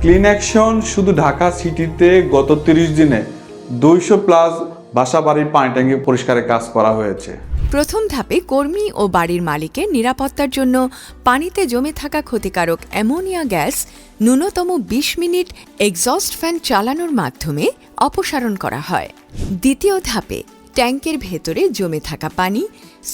Clean action শুধু ঢাকা সিটিতে গত 30 দিনে 200+ বাসাবাড়ির পানি ট্যাঙ্কি পরিষ্কারের কাজ করা হয়েছে। প্রথম ধাপে কর্মী ও বাড়ির মালিকের নিরাপত্তার জন্য পানিতে জমে থাকা ক্ষতিকারক অ্যামোনিয়া গ্যাস ন্যূনতম 20 মিনিট এক্সস্ট ফ্যান চালানোর মাধ্যমে অপসারণ করা হয়। দ্বিতীয় ধাপে ট্যাঙ্কের ভেতরে জমে থাকা পানি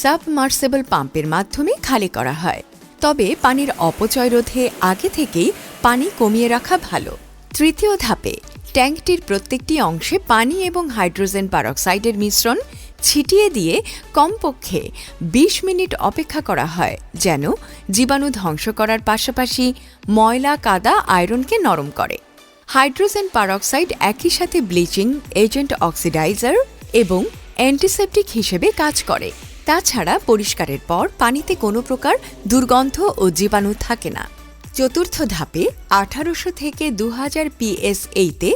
সাবমার্সেবল পাম্পের মাধ্যমে খালি করা হয়। তবে পানির অপচয় রোধে আগে থেকেই পানি কমিয়ে রাখা ভালো। তৃতীয় ধাপে ট্যাঙ্কটির প্রত্যেকটি অংশে পানি এবং হাইড্রোজেন পারক্সাইডের মিশ্রণ ছিটিয়ে দিয়ে কমপক্ষে 20 মিনিট অপেক্ষা করা হয়, যেন জীবাণু ধ্বংস করার পাশাপাশি ময়লা কাদা আয়রনকে নরম করে। হাইড্রোজেন পারক্সাইড একই সাথে ব্লিচিং এজেন্ট, অক্সিডাইজার এবং অ্যান্টিসেপটিক হিসেবে কাজ করে। তাছাড়া পরিষ্কারের পর পানিতে কোনো প্রকার দুর্গন্ধ ও জীবাণু থাকে না। চতুর্থ ধাপে 1800 থেকে 2000 PSA-তে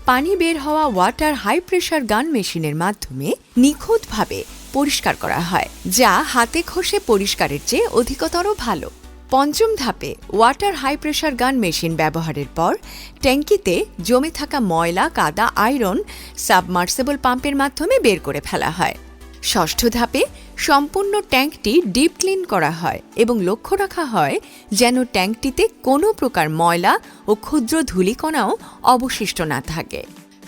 পানি বের হওয়া ওয়াটার হাই প্রেশার গান মেশিনের মাধ্যমে নিখুঁতভাবে পরিষ্কার করা হয়, যা হাতে ঘষে পরিষ্কারের চেয়ে অধিকতর ভালো। পঞ্চম ধাপে water high pressure gun machine ব্যবহারের পর ট্যাঙ্কিতে জমে থাকা ময়লা কাদা আয়রন সাবমার্সেবল পাম্পের মাধ্যমে বের করে ফেলা হয়। ষষ্ঠ ধাপে সম্পূর্ণ ট্যাঙ্কটি ডিপ ক্লিন করা হয় এবং লক্ষ্য রাখা হয় যেন ট্যাঙ্কটিতে কোনো প্রকার ময়লা ও ক্ষুদ্র ধূলিকণাও অবশিষ্ট না থাকে।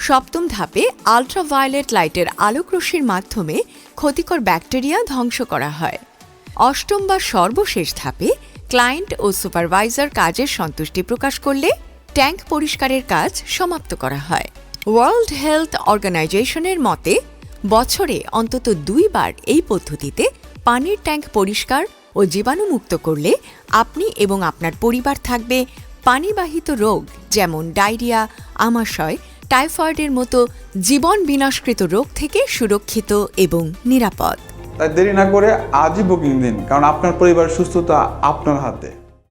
সপ্তম ধাপে আল্ট্রাভায়োলেট লাইটের আলোকরশ্মির মাধ্যমে ক্ষতিকর ব্যাকটেরিয়া ধ্বংস করা হয়। অষ্টম বা সর্বশেষ ধাপে ক্লায়েন্ট ও সুপারভাইজার কাজের সন্তুষ্টি প্রকাশ করলে ট্যাঙ্ক পরিষ্কারের কাজ সমাপ্ত করা হয়। ওয়ার্ল্ড হেলথ অর্গানাইজেশনের মতে বছরে অন্তত 2 বার এই পদ্ধতিতে পানির ট্যাঙ্ক পরিষ্কার ও জীবাণুমুক্ত করলে আপনি এবং আপনার পরিবার থাকবে পানিবাহিত রোগ যেমন ডায়রিয়া, আমাশয়, টাইফয়েডের মতো জীবন বিনাশকৃত রোগ থেকে সুরক্ষিত এবং নিরাপদ। তাই দেরি না করে আজই বুকিং দিন, কারণ আপনার পরিবারের সুস্থতা আপনার হাতে।